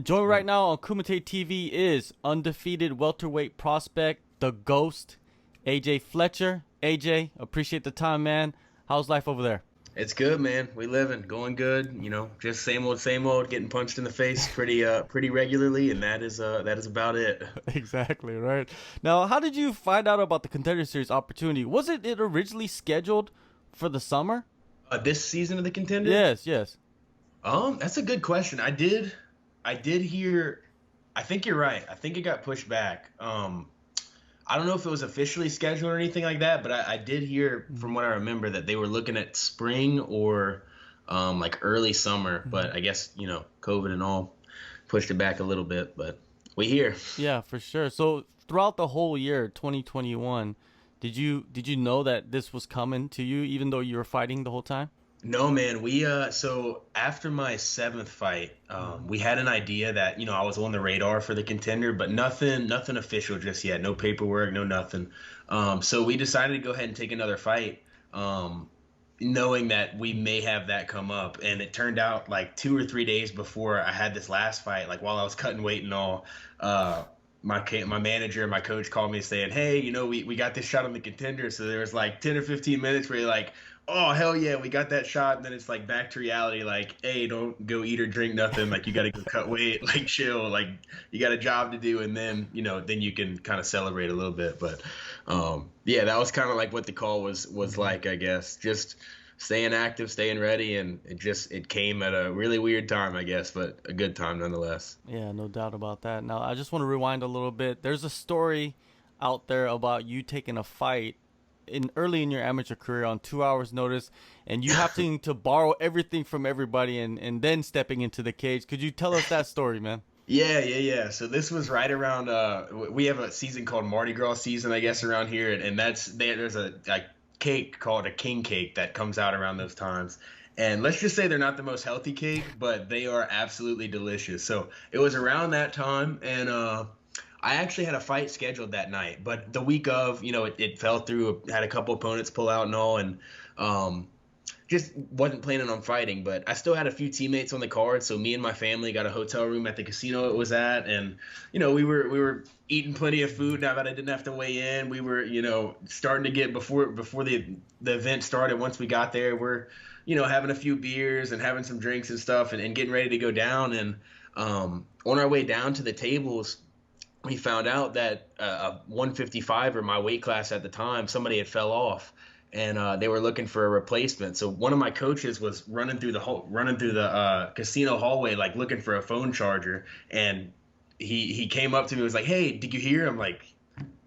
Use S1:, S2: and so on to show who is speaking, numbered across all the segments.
S1: Joined right now on Kumite TV is undefeated welterweight prospect, the Ghost, AJ Fletcher. AJ, appreciate the time, man. How's life over there?
S2: It's good, man. We living, going good. Just same old, getting punched in the face pretty regularly, and that is about it.
S1: Exactly, right. Now, how did you find out about the Contender Series opportunity? Was it originally scheduled for the summer?
S2: This season of the Contender?
S1: Yes.
S2: That's a good question. I did hear. I think you're right. I think it got pushed back. I don't know if it was officially scheduled or anything like that, but I did hear from what I remember that they were looking at spring or like early summer. But I guess, COVID and all pushed it back a little bit, but we here.
S1: Yeah, for sure. So throughout the whole year, 2021, did you know that this was coming to you even though you were fighting the whole time?
S2: No, man. So after my seventh fight, we had an idea that, I was on the radar for the Contender, but nothing official just yet. No paperwork, no nothing. So we decided to go ahead and take another fight, knowing that we may have that come up. And it turned out like 2 or 3 days before I had this last fight, like while I was cutting weight and all, my manager and my coach called me saying, hey, we got this shot on the Contender. So there was like 10 or 15 minutes where you're like, oh, hell yeah, we got that shot. And then it's like back to reality, like, hey, don't go eat or drink nothing. Like, you got to go cut weight, like, chill. Like, you got a job to do. And then, then you can kind of celebrate a little bit. But, yeah, that was kind of like what the call was like, I guess. Just staying active, staying ready. And it came at a really weird time, I guess, but a good time nonetheless.
S1: Yeah, no doubt about that. Now, I just want to rewind a little bit. There's a story out there about you taking a fight early in your amateur career on 2 hours notice, and you having to borrow everything from everybody and then stepping into the cage. Could you tell us that story, man?
S2: Yeah. So this was right around we have a season called Mardi Gras season, I guess, around here, and there's a cake called a king cake that comes out around those times. And let's just say they're not the most healthy cake, but they are absolutely delicious. So it was around that time, and I actually had a fight scheduled that night, but the week of, it fell through. Had a couple opponents pull out and all, and just wasn't planning on fighting. But I still had a few teammates on the card, so me and my family got a hotel room at the casino it was at, and we were eating plenty of food now that I didn't have to weigh in. We were starting to get before the event started. Once we got there, we're having a few beers and having some drinks and stuff, and getting ready to go down. And on our way down to the tables, we found out that a 155er, my weight class at the time, somebody had fell off, and they were looking for a replacement. So one of my coaches was running through the casino hallway, like looking for a phone charger, and he came up to me and was like, "Hey, did you hear?" I'm like,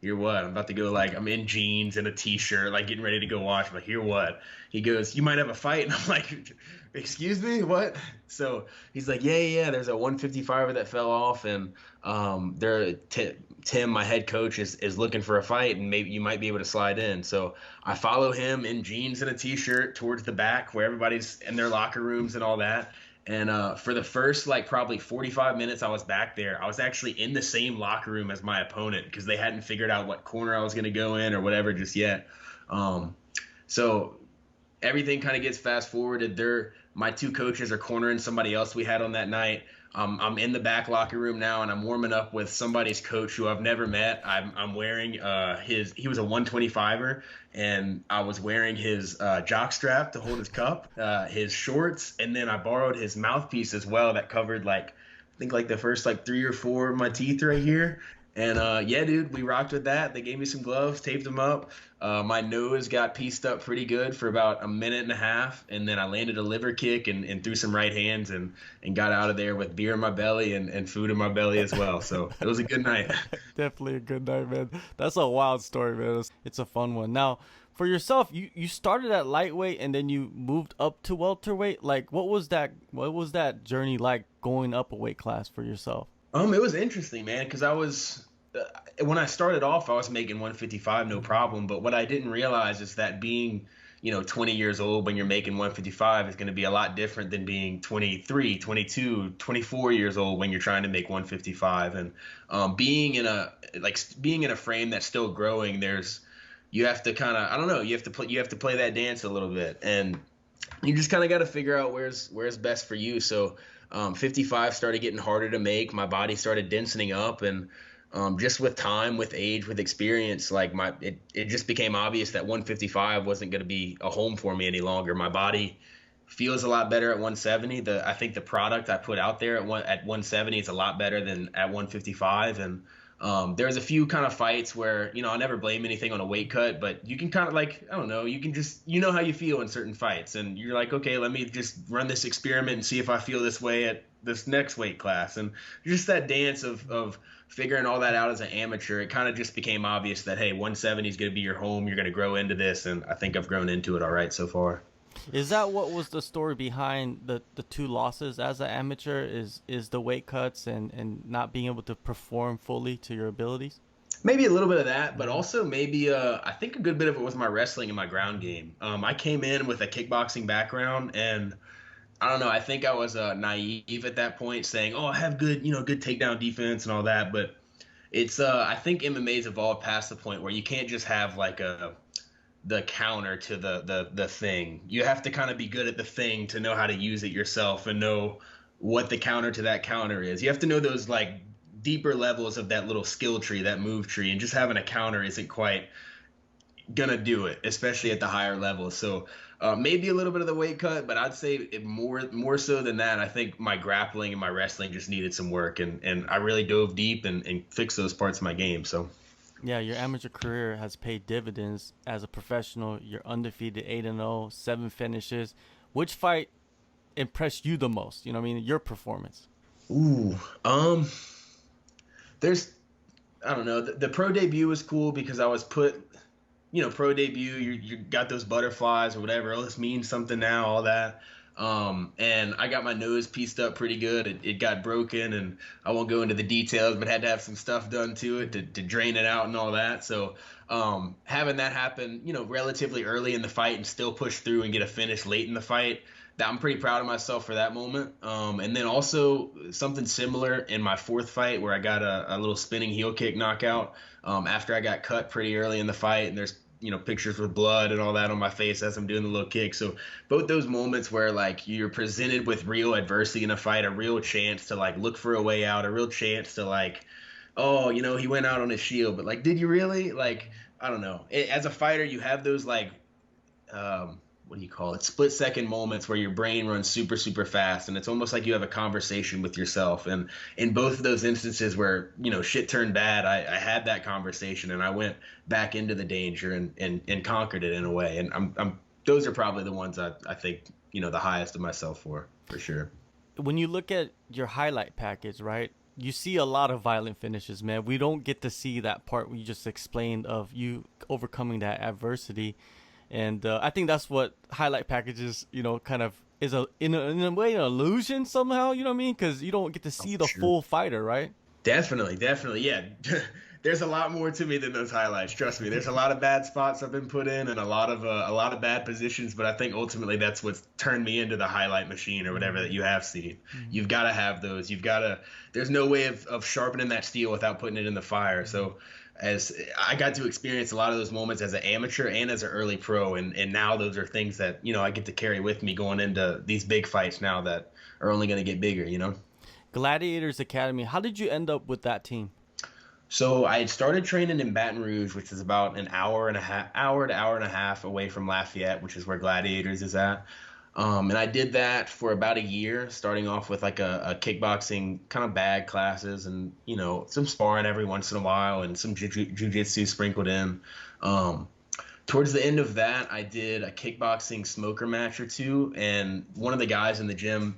S2: "Hear what?" I'm about to go, like, I'm in jeans and a t-shirt, like getting ready to go watch. I'm like, "Hear what?" He goes, "You might have a fight." And I'm like, "Excuse me, what?" So he's like, yeah, there's a 155er that fell off, and Tim, my head coach, is looking for a fight, and maybe you might be able to slide in. So I follow him in jeans and a t-shirt towards the back where everybody's in their locker rooms and all that. And for the first, like, probably 45 minutes I was back there, I was actually in the same locker room as my opponent because they hadn't figured out what corner I was going to go in or whatever just yet. So everything kind of gets fast forwarded. My two coaches are cornering somebody else we had on that night. I'm in the back locker room now, and I'm warming up with somebody's coach who I've never met. I'm wearing he was a 125er, and I was wearing his jock strap to hold his cup, his shorts, and then I borrowed his mouthpiece as well that covered, I think the first 3 or 4 of my teeth right here. And yeah, dude, we rocked with that. They gave me some gloves, taped them up. My nose got pieced up pretty good for about a minute and a half, and then I landed a liver kick and threw some right hands and got out of there with beer in my belly and food in my belly as well. So it was a good night.
S1: Definitely a good night, man. That's a wild story, man. It's a fun one. Now, for yourself, you started at lightweight and then you moved up to welterweight. Like, what was that journey like going up a weight class for yourself?
S2: It was interesting, man, because I was when I started off, I was making 155, no problem. But what I didn't realize is that being, 20 years old when you're making 155 is going to be a lot different than being 23, 22, 24 years old when you're trying to make 155. And being in a frame that's still growing, you have to kind of, I don't know, you have to play that dance a little bit, and you just kind of got to figure out where's best for you. So 55 started getting harder to make. My body started densening up, and just with time, with age, with experience, like it just became obvious that 155 wasn't going to be a home for me any longer. My body feels a lot better at 170. I think the product I put out there at 170 is a lot better than at 155. And there's a few kind of fights where, I'll never blame anything on a weight cut, but you can kind of like, I don't know, you can just, how you feel in certain fights. And you're like, okay, let me just run this experiment and see if I feel this way at this next weight class. And just that dance of figuring all that out as an amateur, it kind of just became obvious that, hey, 170 is going to be your home. You're going to grow into this. And I think I've grown into it all right so far.
S1: Is that what was the story behind the 2 losses as an amateur? Is the weight cuts and not being able to perform fully to your abilities?
S2: Maybe a little bit of that, but also maybe I think a good bit of it was my wrestling and my ground game. I came in with a kickboxing background, and I don't know, I think I was naive at that point, saying, "Oh, I have good takedown defense and all that." But it's I think MMA's evolved past the point where you can't just have like the counter to the thing. You have to kind of be good at the thing to know how to use it yourself and know what the counter to that counter is. You have to know those like deeper levels of that little skill tree, that move tree, and just having a counter isn't quite gonna do it, especially at the higher levels. So maybe a little bit of the weight cut, but I'd say more so than that, I think my grappling and my wrestling just needed some work, and I really dove deep and fixed those parts of my game. So
S1: yeah, your amateur career has paid dividends as a professional. You're undefeated, 8-0, 7 finishes. Which fight impressed you the most? Your performance.
S2: Ooh, I don't know. The pro debut was cool because I was put, pro debut. You got those butterflies or whatever. Oh, this means something now. All that. And I got my nose pieced up pretty good. It got broken, and I won't go into the details, but had to have some stuff done to it to drain it out and all that. So having that happen, relatively early in the fight and still push through and get a finish late in the fight, that I'm pretty proud of myself for that moment. And then also something similar in my 4th fight where I got a little spinning heel kick knockout after I got cut pretty early in the fight, and there's pictures with blood and all that on my face as I'm doing the little kick. So both those moments where like you're presented with real adversity in a fight, a real chance to like look for a way out, a real chance to like, oh, he went out on his shield, but like, did you really? Like, I don't know. As a fighter, you have those like, what do you call it? Split-second moments where your brain runs super, super fast, and it's almost like you have a conversation with yourself. And in both of those instances where, shit turned bad, I had that conversation, and I went back into the danger and conquered it in a way. And those are probably the ones I think, the highest of myself for sure.
S1: When you look at your highlight package, right, you see a lot of violent finishes, man. We don't get to see that part you just explained of you overcoming that adversity. And I think that's what highlight packages, kind of is in a way an illusion somehow, you know what I mean? Because you don't get to see the full fighter, right?
S2: Definitely, yeah. There's a lot more to me than those highlights. Trust me. There's a lot of bad spots I've been put in and a lot of bad positions, but I think ultimately that's what's turned me into the highlight machine or whatever that you have seen. Mm-hmm. You've got to have those. There's no way of sharpening that steel without putting it in the fire. So as I got to experience a lot of those moments as an amateur and as an early pro, and now those are things that I get to carry with me going into these big fights now that are only going to get bigger.
S1: Gladiators Academy. How did you end up with that team?
S2: So I had started training in Baton Rouge, which is about an hour to hour and a half away from Lafayette, which is where Gladiators is at. And I did that for about a year, starting off with like a kickboxing kind of bag classes and, some sparring every once in a while and some jiu-jitsu sprinkled in. Towards the end of that, I did a kickboxing smoker match or two. And one of the guys in the gym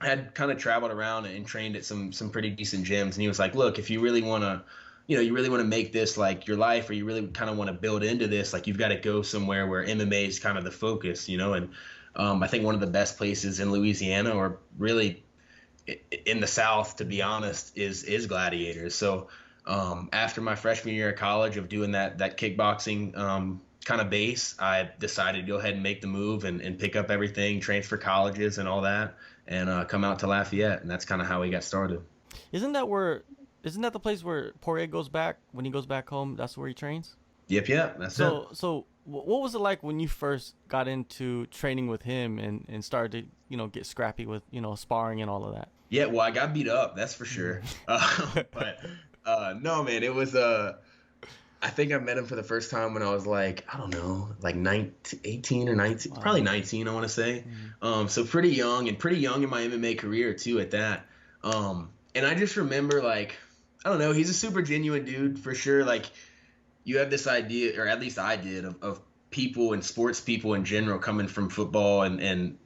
S2: had kind of traveled around and trained at some pretty decent gyms. And he was like, look, if you really want to, you really want to make this like your life, or you really kind of want to build into this, like you've got to go somewhere where MMA is kind of the focus, and I think one of the best places in Louisiana, or really in the South, to be honest, is Gladiators. So after my freshman year of college of doing that kickboxing kind of base, I decided to go ahead and make the move and pick up everything, transfer colleges and all that, and come out to Lafayette. And that's kind of how we got started.
S1: Isn't that the place where Poirier goes back when he goes back home? That's where he trains?
S2: Yep, that's it.
S1: So What was it like when you first got into training with him and started to, get scrappy with, sparring and all of that?
S2: Yeah, well, I got beat up, that's for sure. But no, man, it was I think I met him for the first time when I was like, I don't know, like 19, 18 or 19,
S1: Wow.
S2: probably 19, I want to say. So pretty young in my MMA career too at that. And I just remember like, I don't know, he's a super genuine dude for sure. Like you have this idea, or at least I did, of people and sports people in general coming from football and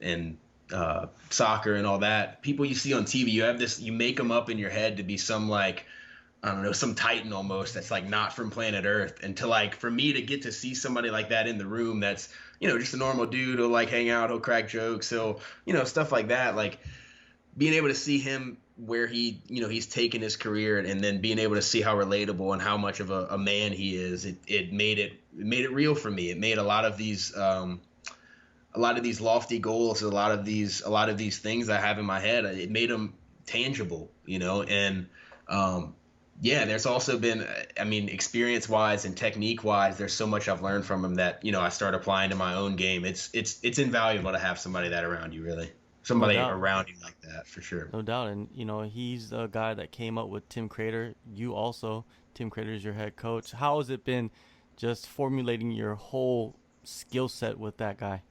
S2: soccer and all that. People you see on TV, you make them up in your head to be some like, I don't know, some titan almost that's like not from planet Earth. And to like, for me to get to see somebody like that in the room, that's, just a normal dude who'll like hang out, he'll crack jokes, he'll, stuff like that. Like being able to see him where he's taken his career and then being able to see how relatable and how much of a man he is, it made it real for me. It made a lot of these lofty goals, a lot of these things I have in my head, it made them tangible, and, yeah, there's also been, I mean, experience-wise and technique-wise, there's so much I've learned from him that, I start applying to my own game. It's invaluable to have somebody that around you, really. Somebody around you like that, for sure.
S1: No doubt. And, he's the guy that came up with Tim Crater. You also, Tim Crater is your head coach. How has it been just formulating your whole skill set with that guy?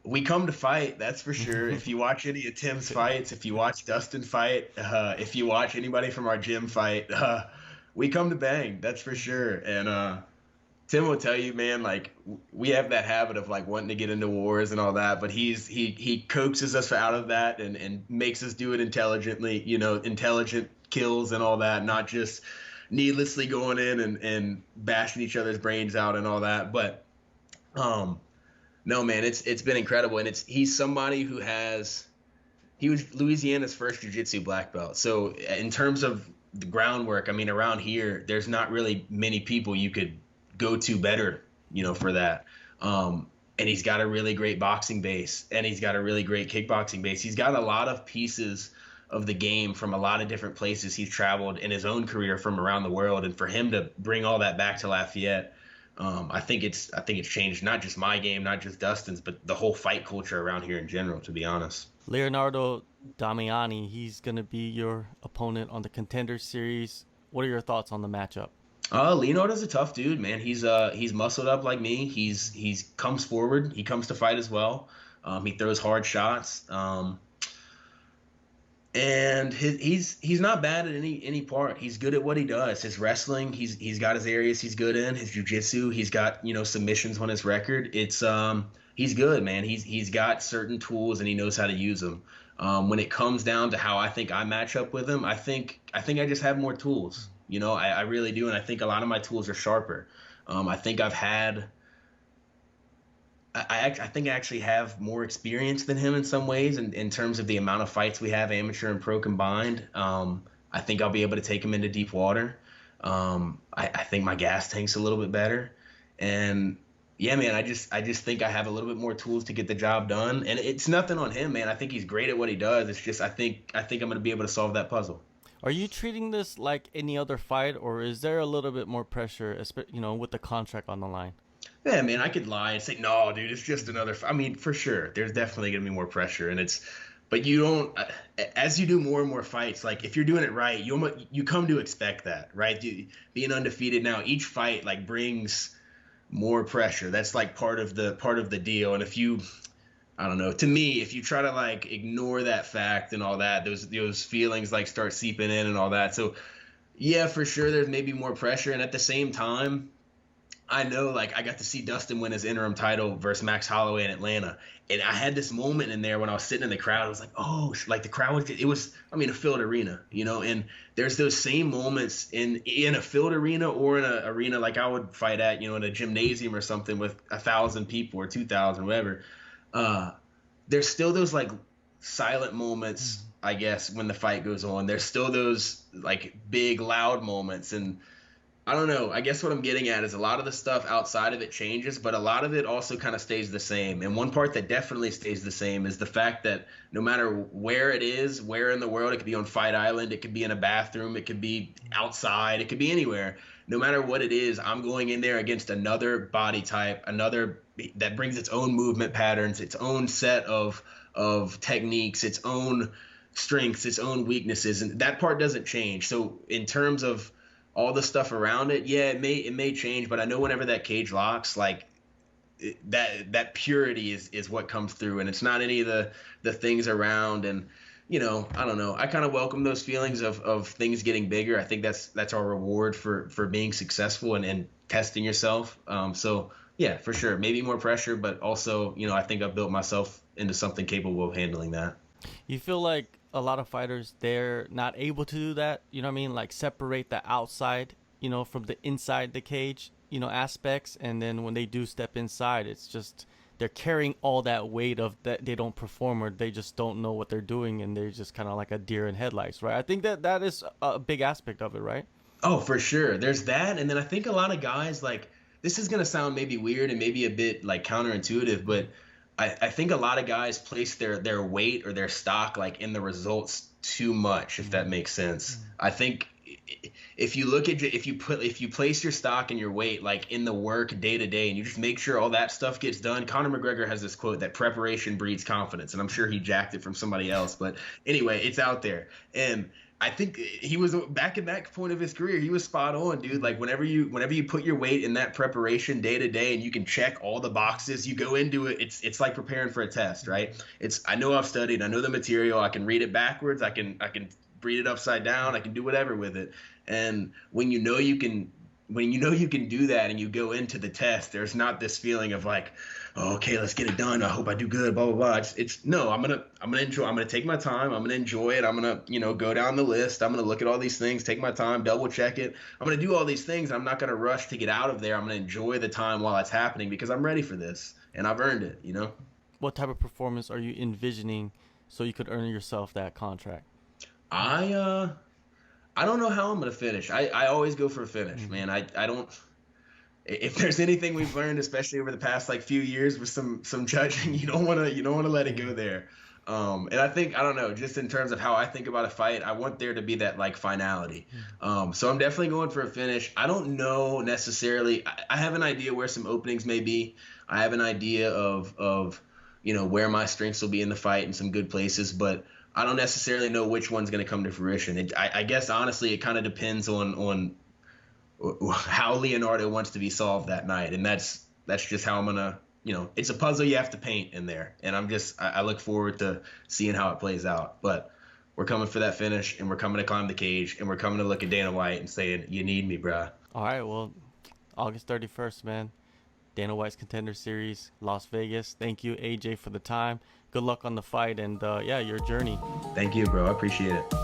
S2: We come to fight, that's for sure. If you watch any of Tim's fights, if you watch Dustin fight, if you watch anybody from our gym fight, we come to bang, that's for sure. And Tim will tell you, man, like we have that habit of like wanting to get into wars and all that, but he coaxes us out of that and makes us do it intelligently, intelligent kills and all that, not just needlessly going in and bashing each other's brains out and all that. But no, man, it's been incredible, and he's somebody he was Louisiana's first jiu-jitsu black belt. So in terms of the groundwork, I mean, around here, there's not really many people you could go to better, for that. And he's got a really great boxing base, and he's got a really great kickboxing base. He's got a lot of pieces of the game from a lot of different places he's traveled in his own career from around the world, and for him to bring all that back to Lafayette. I think it's changed not just my game, not just Dustin's, but the whole fight culture around here in general, to be honest.
S1: Leonardo Damiani, he's going to be your opponent on the Contender series. What are your thoughts on the matchup?
S2: Leonardo's a tough dude, man. He's muscled up like me. He's comes forward. He comes to fight as well. He throws hard shots. And he's not bad at any part. He's good at what he does. His wrestling, he's got his areas he's good in. His jiu-jitsu, he's got submissions on his record. It's he's good, man. He's got certain tools and he knows how to use them. When it comes down to how I think I match up with him, I think I just have more tools. I really do, and I think a lot of my tools are sharper. I think I think I actually have more experience than him in some ways in terms of the amount of fights we have, amateur and pro combined. I think I'll be able to take him into deep water. I think my gas tank's a little bit better. And yeah, man, I just think I have a little bit more tools to get the job done. And it's nothing on him, man. I think he's great at what he does. It's just I think I'm going to be able to solve that puzzle.
S1: Are you treating this like any other fight, or is there a little bit more pressure, with the contract on the line?
S2: Yeah, man, I could lie and say, no, dude, it's just another. I mean, for sure, there's definitely going to be more pressure, but you don't. As you do more and more fights, like if you're doing it right, you come to expect that, right? Being undefeated now, each fight like brings more pressure. That's like part of the deal. And if you, I don't know, to me, if you try to like ignore that fact and all that, those feelings like start seeping in and all that. So yeah, for sure, there's maybe more pressure, and at the same time, I know, like, I got to see Dustin win his interim title versus Max Holloway in Atlanta. And I had this moment in there when I was sitting in the crowd. I was like, oh, like the crowd was, a filled arena, and there's those same moments in a filled arena or in an arena like I would fight at, in a gymnasium or something with 1,000 people or 2,000, whatever. There's still those, like, silent moments, I guess, when the fight goes on. There's still those, like, big, loud moments. And I don't know. I guess what I'm getting at is a lot of the stuff outside of it changes, but a lot of it also kind of stays the same. And one part that definitely stays the same is the fact that no matter where it is, where in the world, it could be on Fight Island, it could be in a bathroom, it could be outside, it could be anywhere. No matter what it is, I'm going in there against another body type, another that brings its own movement patterns, its own set of techniques, its own strengths, its own weaknesses, and that part doesn't change. So in terms of all the stuff around it, yeah, it may change, but I know whenever that cage locks, like that purity is what comes through, and it's not any of the things around. And I don't know. I kind of welcome those feelings of things getting bigger. I think that's our reward for being successful and testing yourself. So yeah, for sure, maybe more pressure, but also I think I've built myself into something capable of handling that.
S1: You feel like a lot of fighters, they're not able to do that, you know what I mean? Like separate the outside, from the inside the cage, aspects. And then when they do step inside, it's just they're carrying all that weight of that they don't perform, or they just don't know what they're doing, and they're just kind of like a deer in headlights, right? I think that is a big aspect of it, right?
S2: Oh, for sure. There's that. And then I think a lot of guys, like, this is going to sound maybe weird and maybe a bit like counterintuitive, but I think a lot of guys place their weight or their stock like in the results too much, if that makes sense. I think if you place your stock and your weight like in the work day to day, and you just make sure all that stuff gets done. Conor McGregor has this quote that preparation breeds confidence, and I'm sure he jacked it from somebody else, but anyway, it's out there. And I think he was back in that point of his career. He was spot on, dude. Like whenever you put your weight in that preparation day to day, and you can check all the boxes, you go into it. It's like preparing for a test, right? I know I've studied, I know the material, I can read it backwards, I can read it upside down, I can do whatever with it. And when you know you can do that, and you go into the test, there's not this feeling of like, oh, okay, let's get it done, I hope I do good, blah blah blah. No, I'm gonna enjoy. I'm gonna take my time. I'm gonna enjoy it. I'm gonna go down the list. I'm gonna look at all these things, take my time, double check it. I'm gonna do all these things. I'm not gonna rush to get out of there. I'm gonna enjoy the time while it's happening, because I'm ready for this and I've earned it.
S1: What type of performance are you envisioning so you could earn yourself that contract?
S2: I don't know how I'm gonna finish. I always go for a finish, man. I don't. If there's anything we've learned, especially over the past like few years with some judging, you don't want to let it go there. And I think, I don't know, just in terms of how I think about a fight, I want there to be that like finality. So I'm definitely going for a finish. I don't know necessarily. I have an idea where some openings may be. I have an idea of where my strengths will be in the fight and some good places, but I don't necessarily know which one's going to come to fruition. I guess honestly, it kind of depends on how Leonardo wants to be solved that night, and that's just how I'm gonna, it's a puzzle you have to paint in there, and I look forward to seeing how it plays out. But we're coming for that finish, and we're coming to climb the cage, and we're coming to look at Dana White and saying, you need me, bruh.
S1: All right, well, August 31st, man. Dana White's Contender Series, Las Vegas. Thank you, AJ, for the time. Good luck on the fight, and your journey.
S2: Thank you, bro. I appreciate it.